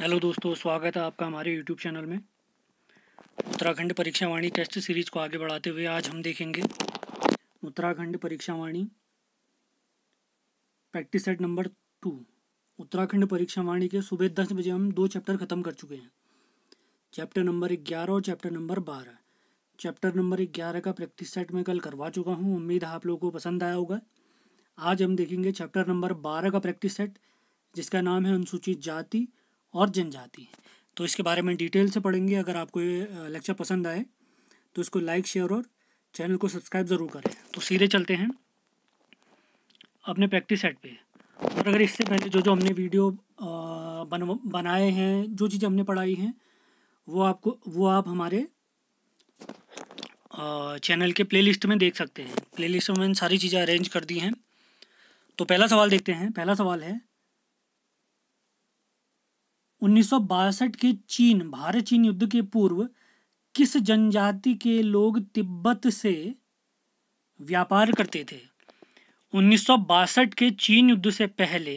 Hello दोस्तों, स्वागत है आपका हमारे यूट्यूब चैनल में। उत्तराखंड परीक्षा वाणी टेस्ट सीरीज को आगे बढ़ाते हुए आज हम देखेंगे उत्तराखंड परीक्षा वाणी प्रैक्टिस सेट नंबर 2। उत्तराखंड परीक्षा वाणी के सुबह 10 बजे हम 2 चैप्टर ख़त्म कर चुके हैं, चैप्टर नंबर 11 और चैप्टर नंबर 12। चैप्टर नंबर 11 का प्रैक्टिस सेट मैं कल करवा चुका हूँ, उम्मीद है आप लोगों को पसंद आया होगा। आज हम देखेंगे चैप्टर नंबर 12 का प्रैक्टिस सेट, जिसका नाम है अनुसूचित जाति और जनजाति। तो इसके बारे में डिटेल से पढ़ेंगे। अगर आपको ये लेक्चर पसंद आए तो इसको लाइक, शेयर और चैनल को सब्सक्राइब ज़रूर करें। तो सीधे चलते हैं अपने प्रैक्टिस सेट पे। और अगर इससे पहले जो हमने वीडियो बनाए हैं, जो चीज़ें हमने पढ़ाई हैं, वो आप हमारे चैनल के प्लेलिस्ट में देख सकते हैं। प्लेलिस्ट में मैंने सारी चीज़ें अरेंज कर दी हैं। तो पहला सवाल देखते हैं। पहला सवाल है 1962 के भारत चीन युद्ध के पूर्व किस जनजाति के लोग तिब्बत से व्यापार करते थे? 1962 के चीन युद्ध से पहले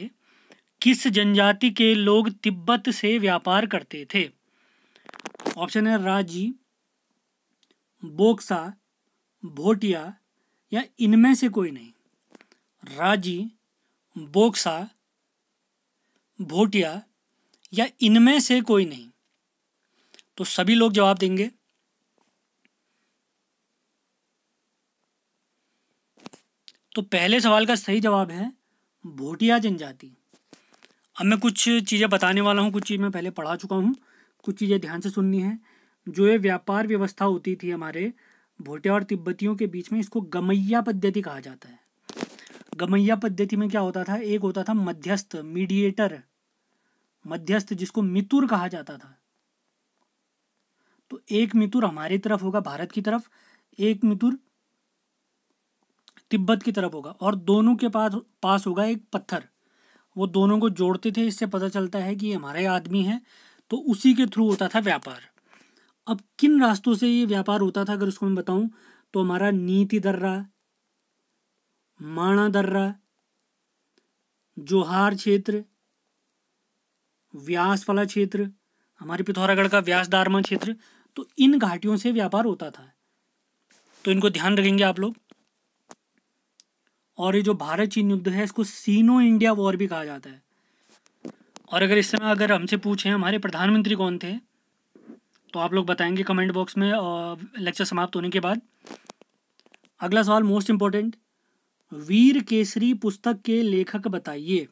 किस जनजाति के लोग तिब्बत से व्यापार करते थे? ऑप्शन है राजी, बोक्सा, भोटिया या इनमें से कोई नहीं। राजी, बोक्सा, भोटिया या इनमें से कोई नहीं। तो सभी लोग जवाब देंगे। तो पहले सवाल का सही जवाब है भोटिया जनजाति। अब मैं कुछ चीज़ें बताने वाला हूँ, कुछ चीज़ मैं पहले पढ़ा चुका हूँ, कुछ चीज़ें ध्यान से सुननी है। जो ये व्यापार व्यवस्था होती थी हमारे भोटिया और तिब्बतियों के बीच में, इसको गमैया पद्धति कहा जाता है। गमैया पद्धति में क्या होता था? एक होता था मध्यस्थ, मीडिएटर, मध्यस्थ, जिसको मितुर कहा जाता था। तो एक मितुर हमारी तरफ होगा, भारत की तरफ, एक मितुर तिब्बत की तरफ होगा, और दोनों के पास होगा एक पत्थर। वो दोनों को जोड़ते थे। इससे पता चलता है कि हमारे आदमी हैं। तो उसी के थ्रू होता था व्यापार। अब किन रास्तों से ये व्यापार होता था अगर उसको मैं बताऊं, तो हमारा नीति दर्रा, माणा दर्रा, जोहार क्षेत्र, व्यास वाला क्षेत्र, हमारे पिथौरागढ़ का व्यास दारमा क्षेत्र, तो इन घाटियों से व्यापार होता था। तो इनको ध्यान रखेंगे आप लोग। और ये जो भारत चीन युद्ध है, इसको सीनो इंडिया वॉर भी कहा जाता है। और अगर इस समय अगर हमसे पूछें हमारे प्रधानमंत्री कौन थे, तो आप लोग बताएंगे कमेंट बॉक्स में लेक्चर समाप्त होने के बाद। अगला सवाल मोस्ट इंपॉर्टेंट, वीर केसरी पुस्तक के लेखक बताइए।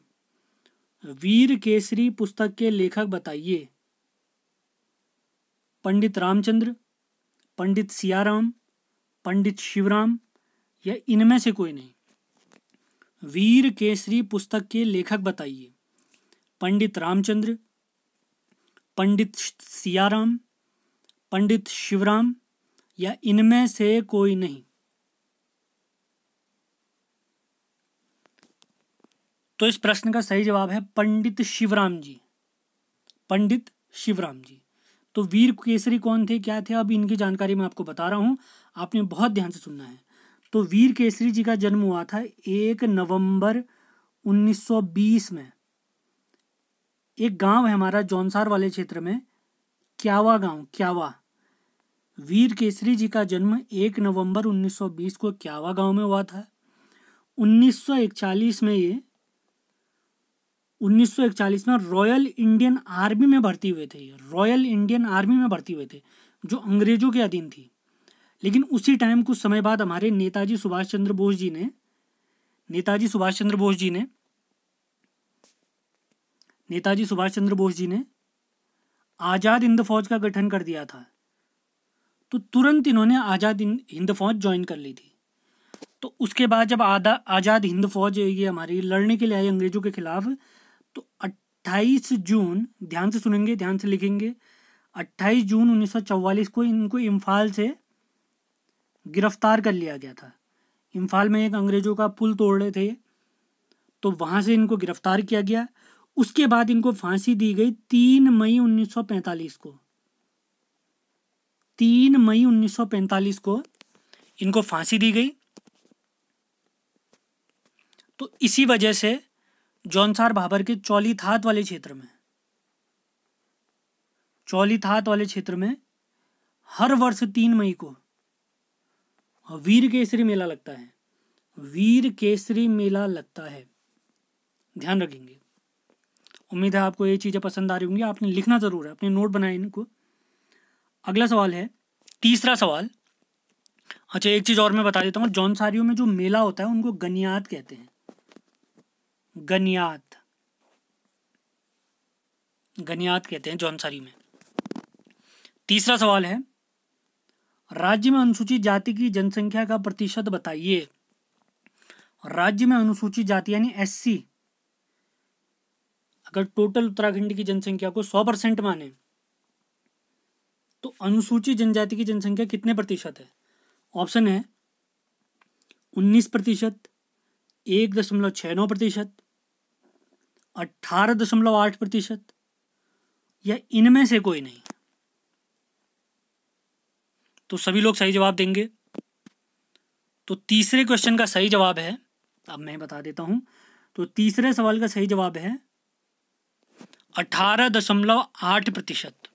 वीर केसरी पुस्तक के लेखक बताइए। पंडित रामचंद्र, पंडित सियाराम, पंडित शिवराम या इनमें से कोई नहीं। वीर केसरी पुस्तक के लेखक बताइए। पंडित रामचंद्र, पंडित सियाराम, पंडित शिवराम या इनमें से कोई नहीं। तो इस प्रश्न का सही जवाब है पंडित शिवराम जी। पंडित शिवराम जी। तो वीर केसरी कौन थे, क्या थे, अब इनकी जानकारी मैं आपको बता रहा हूं, आपने बहुत ध्यान से सुनना है। तो वीर केसरी जी का जन्म हुआ था 1 नवंबर 1920 में। एक गांव है हमारा जौनसार वाले क्षेत्र में, क्यावा गांव, क्यावा। वीर केसरी जी का जन्म 1 नवंबर 1920 को क्यावा गांव में हुआ था। 1941 में ये 1941 में रॉयल इंडियन आर्मी में भर्ती हुए थे। रॉयल इंडियन आर्मी में भर्ती हुए थे, जो अंग्रेजों के अधीन थी। लेकिन उसी टाइम कुछ समय बाद हमारे नेताजी सुभाष चंद्र बोस जी ने आज़ाद हिंद फौज का गठन कर दिया था। तो तुरंत इन्होंने आज़ाद हिंद फौज ज्वाइन कर ली थी। तो उसके बाद जब आज़ाद हिंद फौज ये हमारी लड़ने के लिए आई अंग्रेजों के खिलाफ, तो 28 जून, ध्यान से सुनेंगे, ध्यान से लिखेंगे, 28 जून 1944 को इनको इम्फाल से गिरफ्तार कर लिया गया था। इम्फाल में एक अंग्रेजों का पुल तोड़ रहे थे, तो वहाँ से इनको गिरफ्तार किया गया। उसके बाद इनको फांसी दी गई 3 मई 1945 को। 3 मई 1945 को इनको फांसी दी गई। तो इसी वजह से जौनसार भाबर के चौलीथात वाले क्षेत्र में चौलीथात वाले क्षेत्र में हर वर्ष 3 मई को वीर केसरी मेला लगता है। वीर केसरी मेला लगता है, ध्यान रखेंगे। उम्मीद है आपको ये चीज़ें पसंद आ रही होंगी। आपने लिखना ज़रूर है, अपने नोट बनाए इनको। अगला सवाल है, तीसरा सवाल। अच्छा, एक चीज़ और मैं बता देता हूँ, जौनसारियों में जो मेला होता है उनको गनियात कहते हैं। गनियात, गनियात कहते हैं जौनसारी में। तीसरा सवाल है, राज्य में अनुसूचित जाति की जनसंख्या का प्रतिशत बताइए। राज्य में अनुसूचित जाति यानी SC, अगर टोटल उत्तराखंड की जनसंख्या को 100% माने तो अनुसूचित जनजाति की जनसंख्या कितने प्रतिशत है? ऑप्शन है 19%, 1.69%, 18.8% या इनमें से कोई नहीं। तो सभी लोग सही जवाब देंगे। तो तीसरे क्वेश्चन का सही जवाब है, अब मैं बता देता हूं। तो तीसरे सवाल का सही जवाब है 18.8%।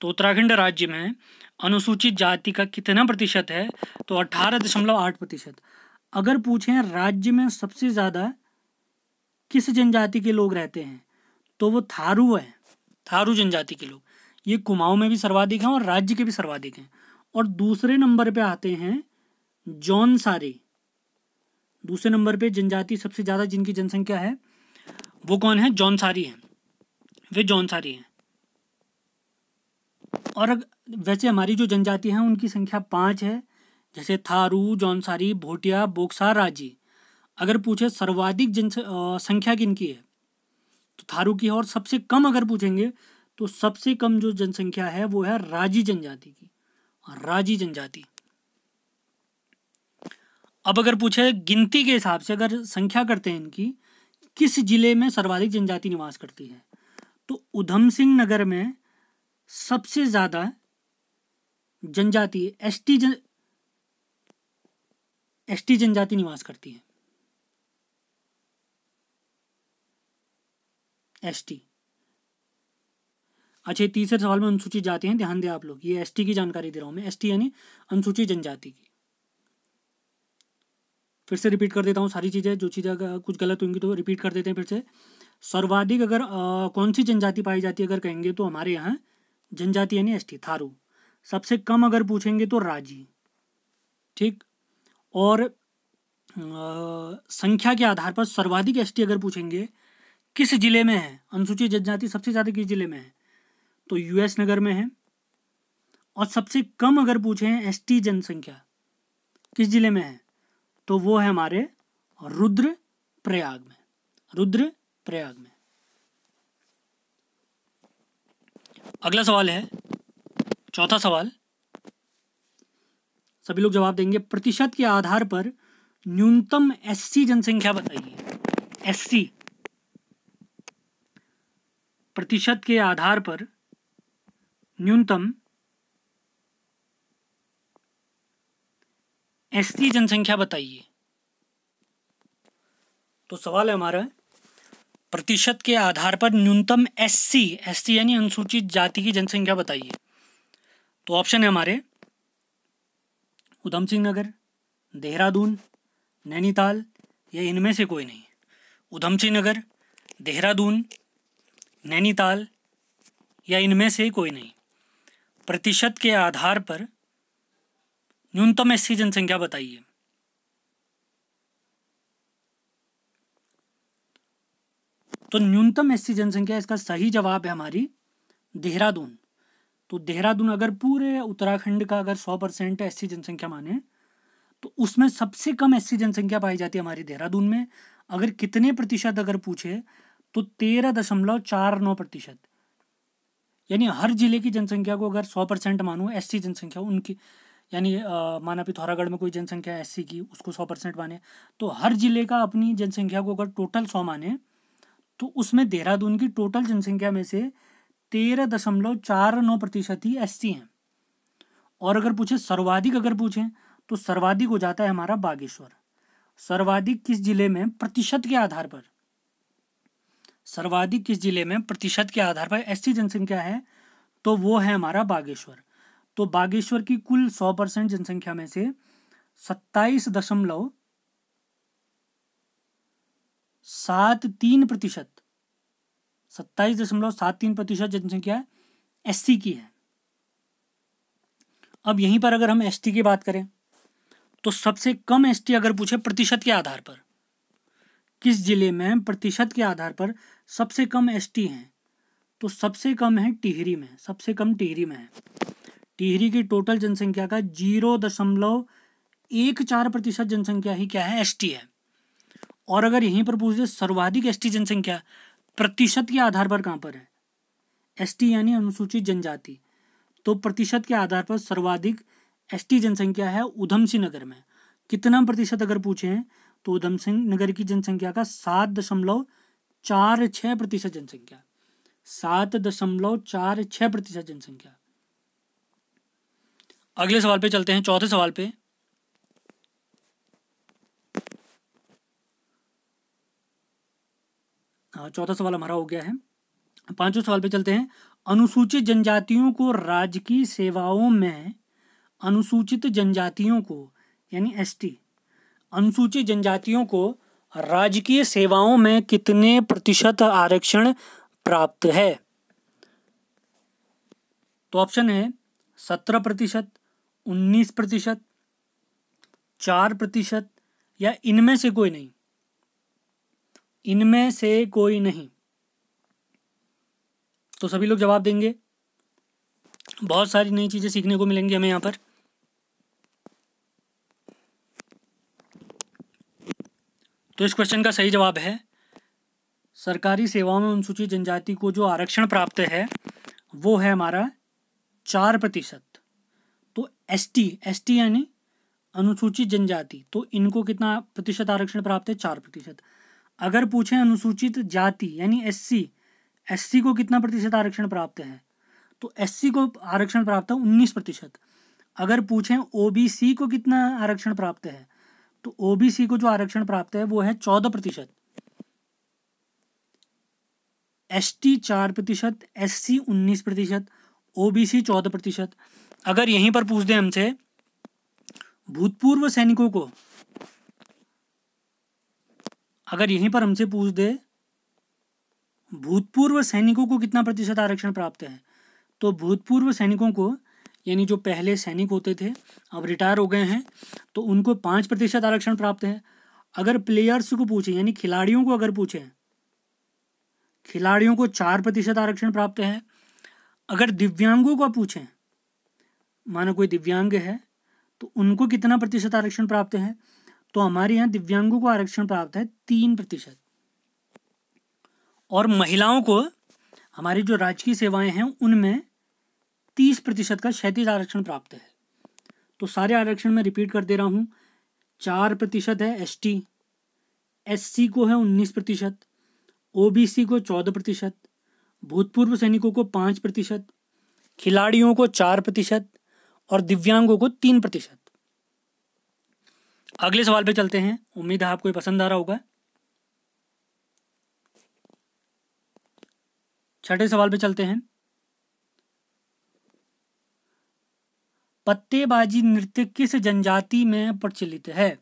तो उत्तराखंड राज्य में अनुसूचित जाति का कितना प्रतिशत है? तो 18.8%। अगर पूछें राज्य में सबसे ज़्यादा किस जनजाति के लोग रहते हैं तो वो थारू है, थारू जनजाति के लोग। ये कुमाऊं में भी सर्वाधिक हैं और राज्य के भी सर्वाधिक हैं। और दूसरे नंबर पे आते हैं जौनसारी। दूसरे नंबर पे जनजाति सबसे ज़्यादा जिनकी जनसंख्या है वो कौन है? जौनसारी हैं, वे जौनसारी हैं। और वैसे हमारी जो जनजाति हैं उनकी संख्या 5 है, जैसे थारू, जौनसारी, भोटिया, बोक्सा, राजी। अगर पूछे सर्वाधिक संख्या किनकी है तो थारू की है। और सबसे कम अगर पूछेंगे तो सबसे कम जो जनसंख्या है वो है राजी जनजाति की, राजी जनजाति। अब अगर पूछे गिनती के हिसाब से, अगर संख्या करते हैं इनकी, किस जिले में सर्वाधिक जनजाति निवास करती है, तो उधम सिंह नगर में सबसे ज्यादा जनजाति एसटी जनजाति निवास करती है। एसटी। अच्छा, तीसरे सवाल में अनुसूचित जाति हैं, ध्यान दें आप लोग, ये एसटी की जानकारी दे रहा हूं मैं। एसटी यानी अनुसूचित जनजाति की। फिर से रिपीट कर देता हूँ सारी चीज़ें, जो चीज़ें कुछ गलत होंगी तो रिपीट कर देते हैं फिर से। सर्वाधिक अगर कौन सी जनजाति पाई जाती है अगर कहेंगे तो हमारे यहाँ जनजाति यानी एसटी, थारू। सबसे कम अगर पूछेंगे तो राजी, ठीक। और संख्या के आधार पर सर्वाधिक एसटी अगर पूछेंगे किस जिले में है, अनुसूचित जनजाति सबसे ज़्यादा किस जिले में है, तो यूएस नगर में है। और सबसे कम अगर पूछें एसटी जनसंख्या किस जिले में है तो वो है हमारे रुद्रप्रयाग में, रुद्रप्रयाग में। अगला सवाल है, चौथा सवाल, सभी लोग जवाब देंगे। प्रतिशत के आधार पर न्यूनतम एससी जनसंख्या बताइए। एससी, प्रतिशत के आधार पर न्यूनतम एसटी जनसंख्या बताइए। तो सवाल है हमारा, प्रतिशत के आधार पर न्यूनतम एससी यानी अनुसूचित जाति की जनसंख्या बताइए। तो ऑप्शन है हमारे उधम सिंह नगर, देहरादून, नैनीताल या इनमें से कोई नहीं। उधम सिंह नगर, देहरादून, नैनीताल या इनमें से कोई नहीं। प्रतिशत के आधार पर न्यूनतम एससी जनसंख्या बताइए। तो न्यूनतम एससी जनसंख्या, इसका सही जवाब है हमारी देहरादून। तो देहरादून अगर पूरे उत्तराखंड का अगर 100% एससी जनसंख्या माने तो उसमें सबसे कम एससी जनसंख्या पाई जाती है हमारी देहरादून में। अगर कितने प्रतिशत अगर पूछे तो 13.49%। यानी हर जिले की जनसंख्या को अगर 100% मानो एससी जनसंख्या उनकी, यानी माना पिथौरागढ़ में कोई जनसंख्या एससी की, उसको 100% माने, तो हर जिले का अपनी जनसंख्या को अगर टोटल 100 माने तो उसमें देहरादून की टोटल जनसंख्या में से 13.49% ही एससी हैं। और अगर पूछे सर्वाधिक अगर पूछें तो सर्वाधिक हो जाता है हमारा बागेश्वर। सर्वाधिक किस जिले में प्रतिशत के आधार पर, सर्वाधिक किस जिले में प्रतिशत के आधार पर एससी जनसंख्या है तो वो है हमारा बागेश्वर। तो बागेश्वर की कुल 100% जनसंख्या में से 27.73%, 27.73% जनसंख्या एससी की है। अब यहीं पर अगर हम एसटी की बात करें तो सबसे कम एसटी अगर पूछे प्रतिशत के आधार पर, किस जिले में प्रतिशत के आधार पर सबसे कम एसटी हैं, तो सबसे कम है टिहरी में, सबसे कम टिहरी में है। टिहरी की टोटल जनसंख्या का 0.14% जनसंख्या ही क्या है, एसटी है। और अगर यहीं पर पूछ दे सर्वाधिक एसटी जनसंख्या प्रतिशत के आधार पर कहाँ पर है, एसटी यानी अनुसूचित जनजाति, तो प्रतिशत के आधार पर सर्वाधिक एसटी जनसंख्या है उधम सिंह नगर में। कितना प्रतिशत अगर पूछे तो उधम सिंह नगर की जनसंख्या का 7.46% जनसंख्या, 7.46% जनसंख्या। अगले सवाल पे चलते हैं, चौथे सवाल पे। चौथा सवाल हमारा हो गया है। पांचवें सवाल पे चलते हैं। अनुसूचित जनजातियों को राजकीय सेवाओं में, अनुसूचित जनजातियों को यानी एसटी, अनुसूचित जनजातियों को राजकीय सेवाओं में कितने प्रतिशत आरक्षण प्राप्त है? तो ऑप्शन है 17%, 19%, 4% या इनमें से कोई नहीं, इनमें से कोई नहीं। तो सभी लोग जवाब देंगे। बहुत सारी नई चीजें सीखने को मिलेंगी हमें यहाँ पर। तो इस क्वेश्चन का सही जवाब है सरकारी सेवाओं में अनुसूचित जनजाति को जो आरक्षण प्राप्त है वो है हमारा 4%। तो एसटी यानी अनुसूचित जनजाति, तो इनको कितना प्रतिशत आरक्षण प्राप्त है, 4%। अगर पूछें अनुसूचित जाति यानी एससी को कितना प्रतिशत आरक्षण प्राप्त है, तो एससी को आरक्षण प्राप्त है 19%। अगर पूछें ओबीसी को कितना आरक्षण प्राप्त है, तो ओबीसी को जो आरक्षण प्राप्त है वो है 14%, एसटी 4%, एससी 19%, ओबीसी 14%। अगर यहीं पर पूछ दे हमसे भूतपूर्व सैनिकों को, अगर यहीं पर हमसे पूछ दे भूतपूर्व सैनिकों को कितना प्रतिशत आरक्षण प्राप्त है, तो भूतपूर्व सैनिकों को यानी जो पहले सैनिक होते थे अब रिटायर हो गए हैं तो उनको 5% आरक्षण प्राप्त है। अगर प्लेयर्स को पूछे यानी खिलाड़ियों को अगर पूछे, खिलाड़ियों को 4% आरक्षण प्राप्त है। अगर दिव्यांगों को पूछें, मानो कोई दिव्यांग है तो उनको कितना प्रतिशत आरक्षण प्राप्त है, तो हमारे यहाँ दिव्यांगों को आरक्षण प्राप्त है 3%। और महिलाओं को हमारी जो राजकीय सेवाएं हैं उनमें 30% का क्षैतिज आरक्षण प्राप्त है। तो सारे आरक्षण मैं रिपीट कर दे रहा हूँ। 4% है एसटी, एससी को है 19%, ओबीसी को 14%, भूतपूर्व सैनिकों को 5%, खिलाड़ियों को 4% और दिव्यांगों को 3%। अगले सवाल पे चलते हैं, उम्मीद है आपको ये पसंद आ रहा होगा। छठे सवाल पे चलते हैं। पत्तेबाजी नृत्य किस जनजाति में प्रचलित है?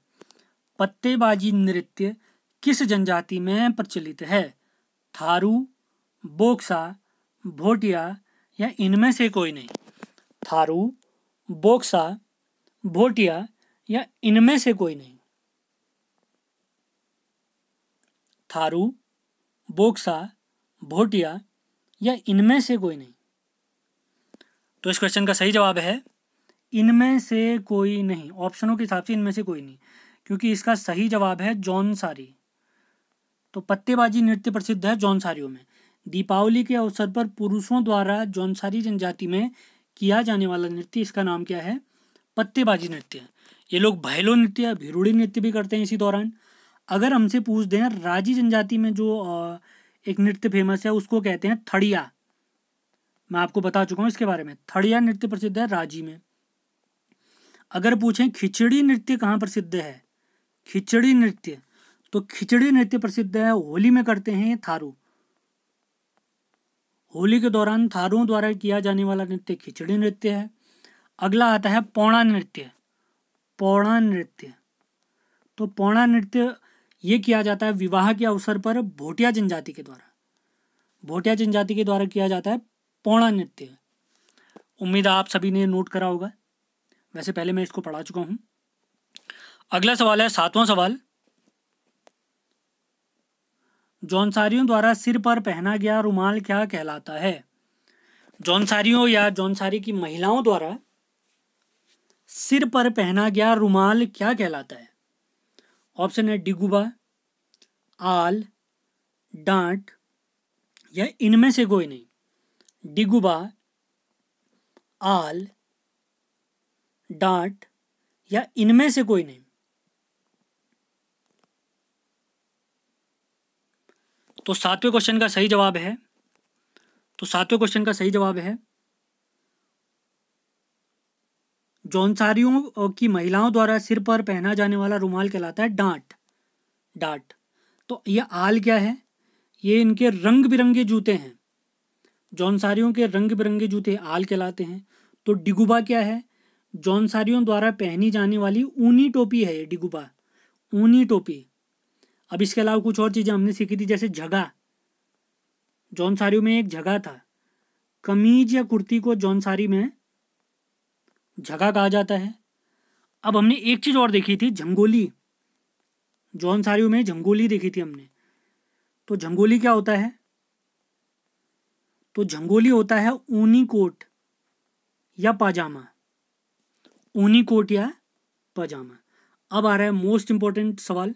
पत्तेबाजी नृत्य किस जनजाति में प्रचलित है? थारू, बोक्सा, भोटिया या इनमें से कोई नहीं? थारू, बोक्सा, भोटिया या इनमें से कोई नहीं? थारू, बोक्सा, भोटिया या इनमें से कोई नहीं? तो इस क्वेश्चन का सही जवाब है इनमें से कोई नहीं। ऑप्शनों के हिसाब से इनमें से कोई नहीं, क्योंकि इसका सही जवाब है जौनसारी। तो पत्तेबाजी नृत्य प्रसिद्ध है जौनसारियों में। दीपावली के अवसर पर पुरुषों द्वारा जौनसारी जनजाति में किया जाने वाला नृत्य, इसका नाम क्या है? पत्तेबाजी नृत्य। ये लोग भैलो नृत्य, भिरुड़ी नृत्य भी करते हैं इसी दौरान। अगर हमसे पूछ दें राजी जनजाति में जो एक नृत्य फेमस है उसको कहते हैं थड़िया। मैं आपको बता चुका हूँ इसके बारे में। थड़िया नृत्य प्रसिद्ध है राजी में। अगर पूछें खिचड़ी नृत्य कहाँ प्रसिद्ध है, खिचड़ी नृत्य, तो खिचड़ी नृत्य प्रसिद्ध है होली में करते हैं थारू। होली के दौरान थारुओं द्वारा किया जाने वाला नृत्य खिचड़ी नृत्य है। अगला आता है पौड़ा नृत्य। पौड़ा नृत्य, तो पौड़ा नृत्य ये किया जाता है विवाह के अवसर पर भोटिया जनजाति के द्वारा। भोटिया जनजाति के द्वारा किया जाता है पौड़ा नृत्य। उम्मीद है आप सभी ने नोट करा होगा, वैसे पहले मैं इसको पढ़ा चुका हूं। अगला सवाल है 7वां सवाल, जौनसारियों द्वारा सिर पर पहना गया रुमाल क्या कहलाता है? जौनसारियों या जौनसारी की महिलाओं द्वारा सिर पर पहना गया रुमाल क्या कहलाता है? ऑप्शन है डिगुबा, आल, डांट या इनमें से कोई नहीं। डिगुबा, आल, डांट या इनमें से कोई नहीं। तो सातवें क्वेश्चन का सही जवाब है, जौनसारियों की महिलाओं द्वारा सिर पर पहना जाने वाला रुमाल कहलाता है डांट। डांट। तो ये आल क्या है? ये इनके रंग बिरंगे जूते हैं। जौनसारियों के रंग बिरंगे जूते आल कहलाते हैं। तो डिगुबा क्या है? जौनसारियों द्वारा पहनी जाने वाली ऊनी टोपी है ये डिगुबा, ऊनी टोपी। अब इसके अलावा कुछ और चीज़ें हमने सीखी थी, जैसे झगा। जौनसारियों में एक झगा था। कमीज या कुर्ती को जौनसारी में झगा कहा जाता है। अब हमने एक चीज़ और देखी थी, झंगोली। जौनसारियों में झंगोली देखी थी हमने। तो झंगोली क्या होता है? तो झंगोली होता है ऊनी कोट या पाजामा। ऊनी कोट या पाजामा। अब आ रहा है मोस्ट इंपॉर्टेंट सवाल।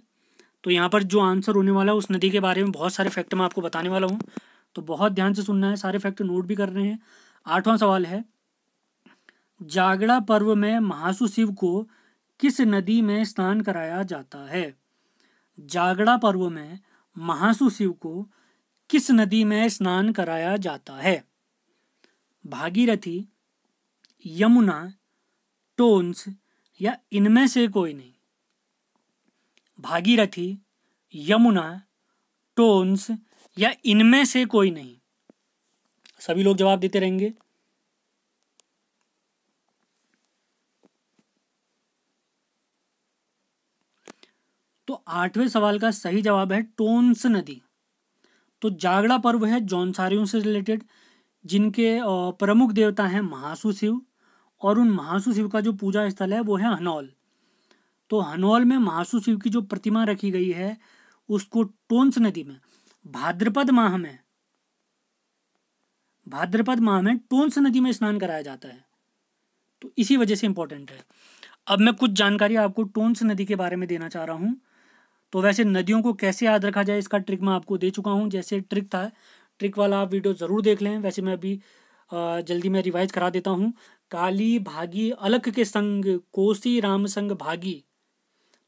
तो यहाँ पर जो आंसर होने वाला है उस नदी के बारे में बहुत सारे फैक्ट मैं आपको बताने वाला हूँ, तो बहुत ध्यान से सुनना है, सारे फैक्ट नोट भी कर रहे हैं। 8वां सवाल है, जागड़ा पर्व में महासु शिव को किस नदी में स्नान कराया जाता है? जागड़ा पर्व में महासु शिव को किस नदी में स्नान कराया जाता है? भागीरथी, यमुना, टोन्स या इनमें से कोई नहीं। भागीरथी, यमुना, टोन्स या इनमें से कोई नहीं। सभी लोग जवाब देते रहेंगे। तो 8वें सवाल का सही जवाब है टोन्स नदी। तो जागड़ा पर्व है जौनसारियों से रिलेटेड, जिनके प्रमुख देवता हैं महासु शिव, और उन महासु शिव का जो पूजा स्थल है वो है हनौल। तो हनौल में महासु शिव की जो प्रतिमा रखी गई है उसको टोन्स नदी में भाद्रपद माह में टोन्स नदी में स्नान कराया जाता है। तो इसी वजह से इंपॉर्टेंट है। अब मैं कुछ जानकारी आपको टोन्स नदी के बारे में देना चाह रहा हूँ। तो वैसे नदियों को कैसे याद रखा जाए इसका ट्रिक मैं आपको दे चुका हूँ। जैसे ट्रिक था, ट्रिक वाला आप वीडियो ज़रूर देख लें। वैसे मैं अभी जल्दी में रिवाइज करा देता हूँ। काली भागी अलख के संग, कोसी राम संग भागी।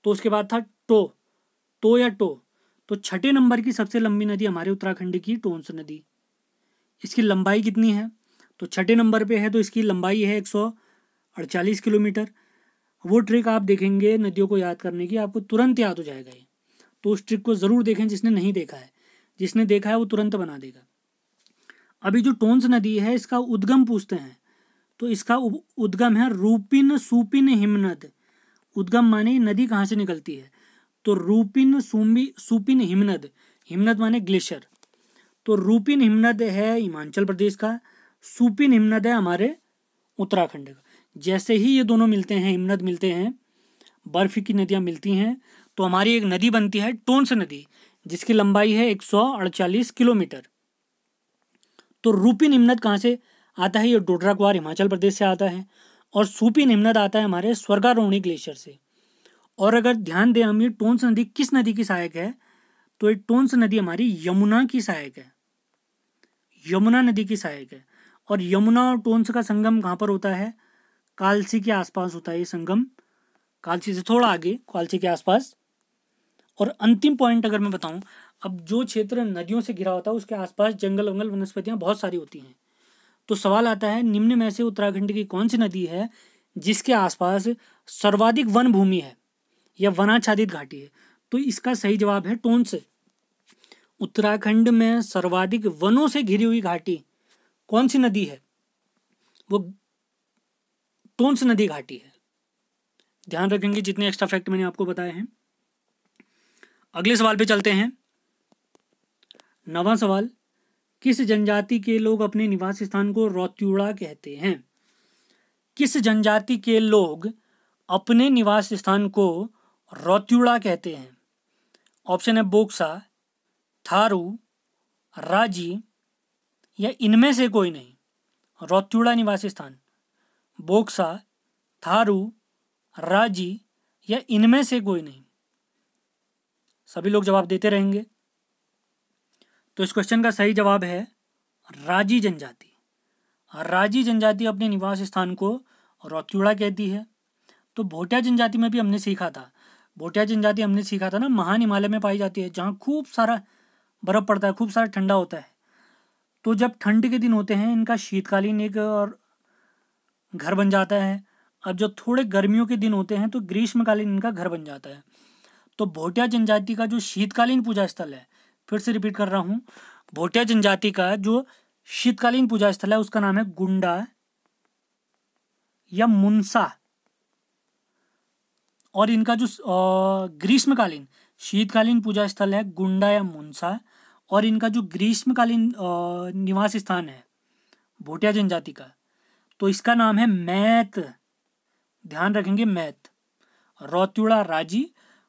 तो उसके बाद था तो या टो। तो 6ठे नंबर की सबसे लंबी नदी हमारे उत्तराखंड की टोन्स नदी। इसकी लंबाई कितनी है? तो 6ठे नंबर पे है, तो इसकी लंबाई है 148 किलोमीटर। वो ट्रिक आप देखेंगे नदियों को याद करने की, आपको तुरंत याद हो जाएगा ये। तो उस ट्रिक को ज़रूर देखें जिसने नहीं देखा है। जिसने देखा है वो तुरंत बना देगा। अभी जो टोन्स नदी है इसका उद्गम पूछते हैं। तो इसका उद्गम है रूपिन सुपिन हिमनद। उद्गम माने नदी कहाँ से निकलती है? तो रूपिन सुपिन हिमनद। हिमनद माने ग्लेशियर। तो रूपिन हिमनद है हिमाचल प्रदेश का, सुपिन हिमनद है हमारे उत्तराखंड का। जैसे ही ये दोनों मिलते हैं, हिमनद मिलते हैं, बर्फ की नदियाँ मिलती हैं, तो हमारी एक नदी बनती है टोन्स नदी, जिसकी लंबाई है 148 किलोमीटर। तो रूपिन हिमनद कहाँ से आता है? ये डोडरा कुआर हिमाचल प्रदेश से आता है। और सुपिन हिमनद आता है हमारे स्वर्गारोहणी ग्लेशियर से। और अगर ध्यान दें हम, ये टोन्स नदी किस नदी की सहायक है? तो ये टोन्स नदी हमारी यमुना की सहायक है। यमुना नदी की सहायक है। और यमुना और टोन्स का संगम कहाँ पर होता है? कालसी के आसपास होता है ये संगम, कालसी से थोड़ा आगे, कालसी के आसपास। और अंतिम पॉइंट अगर मैं बताऊं, अब जो क्षेत्र नदियों से घिरा होता है उसके आसपास जंगल वंगल वनस्पतियां बहुत सारी होती हैं। तो सवाल आता है, निम्न में से उत्तराखंड की कौन सी नदी है जिसके आसपास सर्वाधिक वन भूमि है या वनाच्छादित घाटी है? तो इसका सही जवाब है टोन्स। उत्तराखंड में सर्वाधिक वनों से घिरी हुई घाटी कौन सी नदी है? वो टोंस नदी घाटी है। ध्यान रखेंगे जितने एक्स्ट्रा फैक्ट मैंने आपको बताए हैं। अगले सवाल पे चलते हैं। 9वां सवाल, किस जनजाति के लोग अपने निवास स्थान को रौत्युड़ा कहते हैं? किस जनजाति के लोग अपने निवास स्थान को रौत्युड़ा कहते हैं? ऑप्शन है बोक्सा, थारू, राजी या इनमें से कोई नहीं। रौत्युड़ा निवास स्थान, बोक्सा, थारू, राजी या इनमें से कोई नहीं। सभी लोग जवाब देते रहेंगे। तो इस क्वेश्चन का सही जवाब है राजी जनजाति। राजी जनजाति अपने निवास स्थान को रौत्युड़ा कहती है। तो भोटिया जनजाति में भी हमने सीखा था। भोटिया जनजाति हमने सीखा था ना, महान हिमालय में पाई जाती है, जहाँ खूब सारा बर्फ पड़ता है, खूब सारा ठंडा होता है। तो जब ठंड के दिन होते हैं, इनका शीतकालीन एक और घर बन जाता है। अब जो थोड़े गर्मियों के दिन होते हैं तो ग्रीष्मकालीन इनका घर बन जाता है। तो भोटिया जनजाति का जो शीतकालीन पूजा स्थल है, फिर से रिपीट कर रहा हूँ, भोटिया जनजाति का जो शीतकालीन पूजा स्थल है उसका नाम है गुंडा या मुनसा। और इनका जो ग्रीष्मकालीन शीतकालीन पूजा स्थल है गुंडा या मुनसा। और इनका जो ग्रीष्मकालीन निवास स्थान है भोटिया जनजाति का, तो इसका नाम है मैत। ध्यान रखेंगे, मैत। रौत्युड़ा राजी,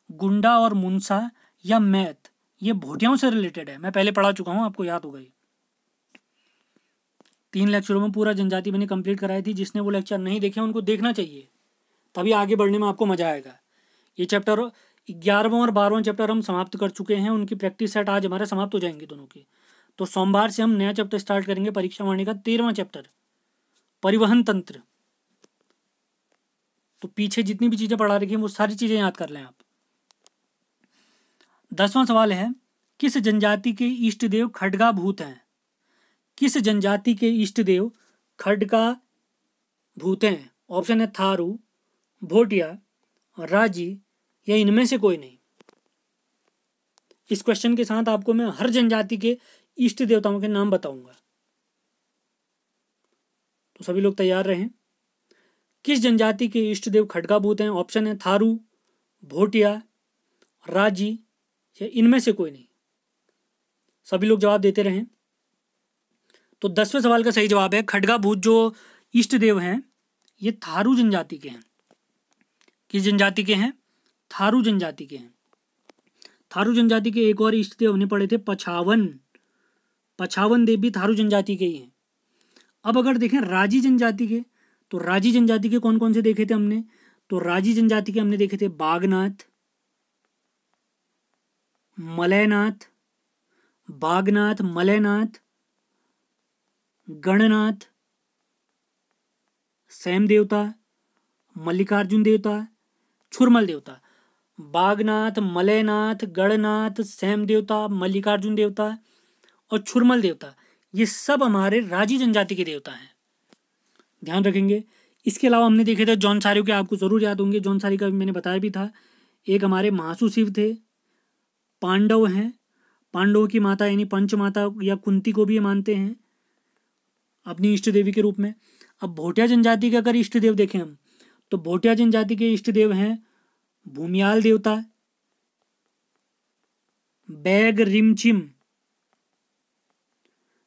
गुंडा और मुनसा या मैत, ये भोटियाओं से रिलेटेड है। मैं पहले पढ़ा चुका हूँ, आपको याद होगा। 3 लेक्चरों में पूरा जनजाति मैंने कंप्लीट कराई थी। जिसने वो लेक्चर नहीं देखे उनको देखना चाहिए, तभी आगे बढ़ने में आपको मजा आएगा। ये चैप्टर 11वां और 12वां चैप्टर हम समाप्त कर चुके हैं। उनकी प्रैक्टिस सेट आज हमारे समाप्त हो जाएंगे दोनों की। तो सोमवार से हम नया चैप्टर स्टार्ट करेंगे, परीक्षा वाणी का 13वां चैप्टर, परिवहन तंत्र। तो पीछे जितनी भी चीजें पढ़ा रखी हैं वो सारी चीजें याद कर लें आप। 10वां सवाल है, किस जनजाति के इष्ट देव खड्गा भूत हैं? किस जनजाति के इष्ट देव खड्गा भूत हैं? ऑप्शन है थारू, भोटिया, राजी या इनमें से कोई नहीं। इस क्वेश्चन के साथ आपको मैं हर जनजाति के इष्ट देवताओं के नाम बताऊंगा, तो सभी लोग तैयार रहें। किस जनजाति के इष्ट देव खड्गा भूत हैं? ऑप्शन है थारू, भोटिया, राजी या इनमें से कोई नहीं। सभी लोग जवाब देते रहें। तो 10वें सवाल का सही जवाब है खड्गा भूत जो इष्ट देव हैं ये थारू जनजाति के हैं। किस जनजाति के हैं? थारू जनजाति के हैं। थारू जनजाति के एक और इष्ट देव हमने पढ़े थे पछावन। पछावन देव भी थारू जनजाति के ही हैं। अब अगर देखें राजी जनजाति के, तो राजी जनजाति के कौन कौन से देखे थे हमने? तो राजी जनजाति के हमने देखे थे बागनाथ, मलयनाथ, बागनाथ, मलयनाथ, गणनाथ, सैम देवता, मल्लिकार्जुन देवता, छुरमल देवता। बागनाथ, मलयनाथ, गणनाथ, सैम देवता, मल्लिकार्जुन देवता और छुरमल देवता, ये सब हमारे राजी जनजाति के देवता हैं। ध्यान रखेंगे। इसके अलावा हमने देखे थे जौनसारियों के, आपको जरूर याद होंगे। जौनसारी का मैंने बताया भी था। एक हमारे महासु शिव थे, पांडव हैं, पांडवों की माता यानी पंचमाता या कुंती को भी ये मानते हैं अपनी इष्ट देवी के रूप में। अब भोटिया जनजाति के अगर इष्ट देव देखें हम, तो भोटिया जनजाति के इष्ट देव हैं भूमियाल देवता, बैग रिमचिम।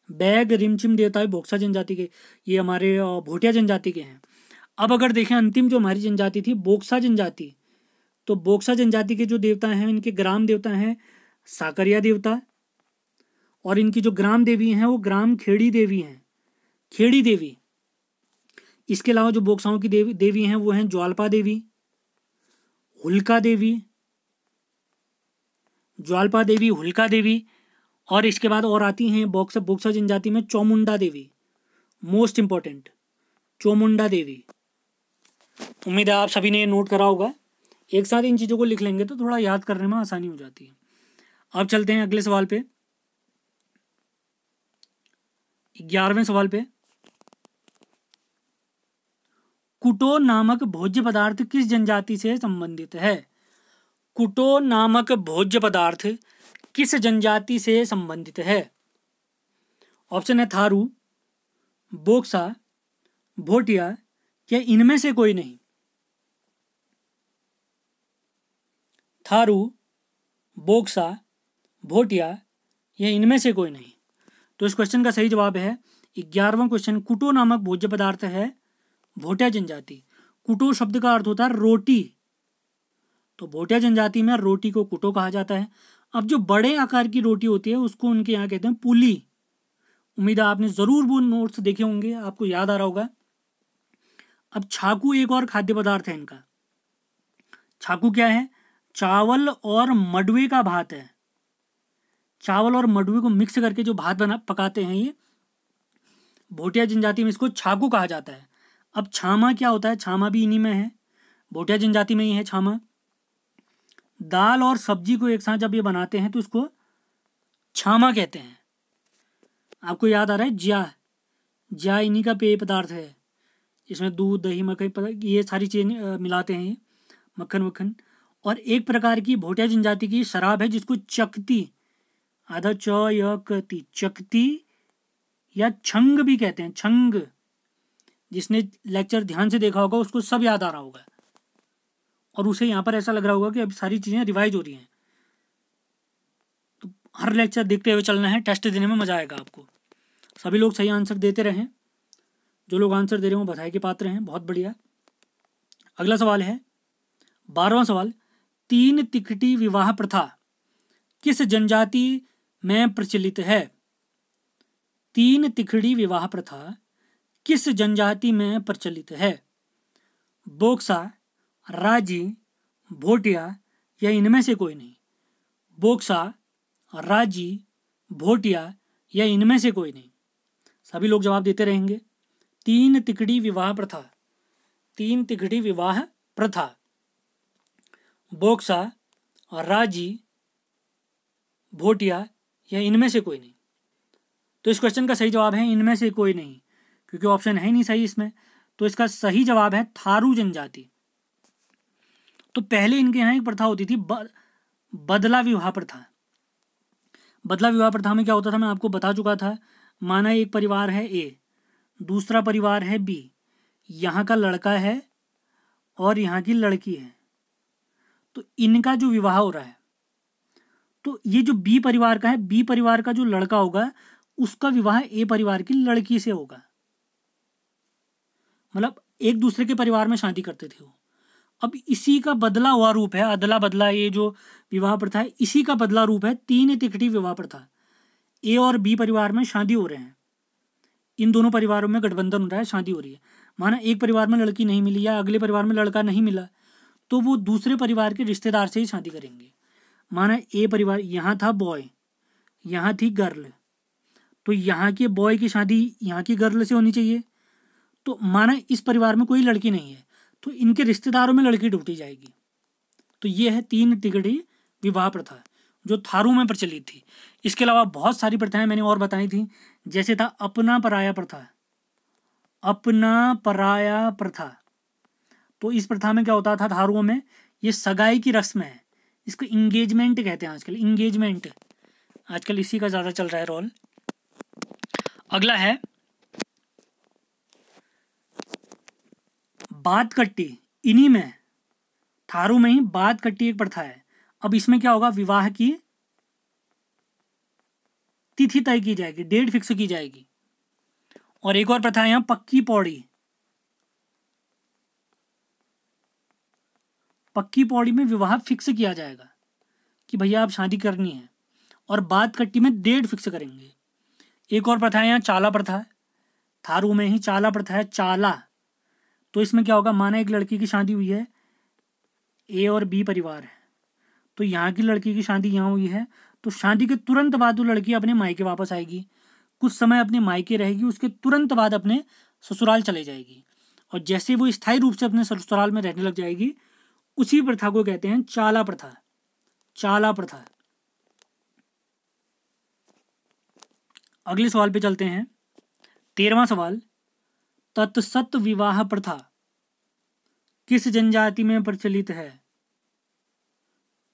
बैग रिमचिम देवता है बोक्सा जनजाति के, ये हमारे भोटिया जनजाति के हैं। अब अगर देखें अंतिम जो हमारी जनजाति थी बोक्सा जनजाति, तो बोक्सा जनजाति के जो देवता हैं इनके ग्राम देवता हैं साकरिया देवता, और इनकी जो ग्राम देवी हैं वो ग्राम खेड़ी देवी हैं, खेड़ी देवी। इसके अलावा जो बोक्साओं की देवी हैं वो हैं ज्वालपा देवी, हुल्का देवी, ज्वालपा देवी, हुल्का देवी, और इसके बाद और आती हैं बोक्सा जनजाति में चौमुंडा देवी, मोस्ट इंपॉर्टेंट चौमुंडा देवी। उम्मीद है आप सभी ने ये नोट करा होगा। एक साथ इन चीज़ों को लिख लेंगे तो थोड़ा याद करने में आसानी हो जाती है। अब चलते हैं अगले सवाल पे, 11वें सवाल पे। कुटो नामक भोज्य पदार्थ किस जनजाति से संबंधित है? कुटो नामक भोज्य पदार्थ किस जनजाति से संबंधित है? ऑप्शन है थारू, बोक्सा, भोटिया या इनमें से कोई नहीं। थारू, बोक्सा, भोटिया या इनमें से कोई नहीं। तो इस क्वेश्चन का सही जवाब है 11वां क्वेश्चन, कुटो नामक भोज्य पदार्थ है भोटिया जनजाति। कुटो शब्द का अर्थ होता है रोटी, तो भोटिया जनजाति में रोटी को कुटो कहा जाता है। अब जो बड़े आकार की रोटी होती है उसको उनके यहाँ कहते हैं पुली। उम्मीद है आपने जरूर वो नोट्स देखे होंगे, आपको याद आ रहा होगा। अब छाकू एक और खाद्य पदार्थ है इनका। छाकू क्या है? चावल और मडवे का भात है। चावल और मडवे को मिक्स करके जो भात बना पकाते हैं, ये भोटिया जनजाति में इसको छाकू कहा जाता है। अब छामा क्या होता है? छामा भी इन्हीं में है, भोटिया जनजाति में ही है छामा। दाल और सब्जी को एक साथ जब ये बनाते हैं तो इसको छामा कहते हैं। आपको याद आ रहा है ज्या, ज्या इन्हीं का पेय पदार्थ है। इसमें दूध, दही, मक्खन, ये सारी चीजें मिलाते हैं, ये मक्खन वक्खन। और एक प्रकार की भोटिया जनजाति की शराब है जिसको चकती, आधा च य कती, चकती या छंग भी कहते हैं। छंग, जिसने लेक्चर ध्यान से देखा होगा उसको सब याद आ रहा होगा, और उसे यहाँ पर ऐसा लग रहा होगा कि अब सारी चीजें रिवाइज हो रही हैं। तो हर लेक्चर देखते हुए चलना है, टेस्ट देने में मजा आएगा आपको। सभी लोग सही आंसर देते रहें, जो लोग आंसर दे रहे हो बधाई के पात्र हैं, बहुत बढ़िया। अगला सवाल है 12वां सवाल, तीन तिकटी विवाह प्रथा किस जनजाति में प्रचलित है? तीन तिकड़ी विवाह प्रथा किस जनजाति में प्रचलित है? बोक्सा, राजी, भोटिया या इनमें से कोई नहीं। बोक्सा, राजी, भोटिया या इनमें से कोई नहीं। सभी लोग जवाब देते रहेंगे। तीन तिकड़ी विवाह प्रथा, तीन तिकड़ी विवाह प्रथा, बोक्सा, राजी, भोटिया या इनमें से कोई नहीं। तो इस क्वेश्चन का सही जवाब है इनमें से कोई नहीं, क्योंकि ऑप्शन है नहीं सही इसमें। तो इसका सही जवाब है थारू जनजाति। तो पहले इनके यहाँ एक प्रथा होती थी बदला विवाह प्रथा। बदला विवाह प्रथा में क्या होता था मैं आपको बता चुका था। माना एक परिवार है ए, दूसरा परिवार है बी, यहाँ का लड़का है और यहाँ की लड़की है, तो इनका जो विवाह हो रहा है, तो ये जो बी परिवार का है, बी परिवार का जो लड़का होगा उसका विवाह ए परिवार की लड़की से होगा। मतलब एक दूसरे के परिवार में शादी करते थे वो। अब इसी का बदला हुआ रूप है अदला बदला, ये जो विवाह प्रथा है इसी का बदला रूप है तीन तिकड़ी विवाह प्रथा। ए और बी परिवार में शादी हो रहे हैं, इन दोनों परिवारों में गठबंधन हो रहा है, शादी हो रही है। माना एक परिवार में लड़की नहीं मिली या अगले परिवार में लड़का नहीं मिला, तो वो दूसरे परिवार के रिश्तेदार से ही शादी करेंगे। माना ए परिवार, यहाँ था बॉय, यहाँ थी गर्ल, तो यहाँ के बॉय की शादी यहाँ की गर्ल से होनी चाहिए। तो माना इस परिवार में कोई लड़की नहीं है, तो इनके रिश्तेदारों में लड़की ढूंढी जाएगी। तो ये है तीन तिकड़ी विवाह प्रथा जो थारू में प्रचलित थी। इसके अलावा बहुत सारी प्रथाएं मैंने और बताई थी, जैसे था अपना पराया प्रथा। अपना पराया प्रथा, तो इस प्रथा में क्या होता था थारुओं में, ये सगाई की रस्म है, इसको इंगेजमेंट कहते हैं आजकल। इंगेजमेंट आजकल इसी का ज्यादा चल रहा है रोल। अगला है बात कट्टी। इन्हीं में थारू में ही बात कट्टी एक प्रथा है। अब इसमें क्या होगा, विवाह की तिथि तय की जाएगी, डेट फिक्स की जाएगी। और एक और प्रथा है यहां पक्की पौड़ी। पक्की पौड़ी में विवाह फिक्स किया जाएगा कि भैया आप शादी करनी है, और बात कट्टी में डेट फिक्स करेंगे। एक और प्रथा है यहाँ चाला प्रथा है। थारू में ही चाला प्रथा है, चाला। तो इसमें क्या होगा, माना एक लड़की की शादी हुई है, ए और बी परिवार है, तो यहाँ की लड़की की शादी यहाँ हुई है, तो शादी के तुरंत बाद वो लड़की अपने मायके वापस आएगी, कुछ समय अपने मायके रहेगी, उसके तुरंत बाद अपने ससुराल चले जाएगी। और जैसे वो स्थायी रूप से अपने ससुराल में रहने लग जाएगी, उसी प्रथा को कहते हैं चाला प्रथा। चाला प्रथा। अगले सवाल पे चलते हैं। 13वां सवाल, तत्सत विवाह प्रथा किस जनजाति में प्रचलित है?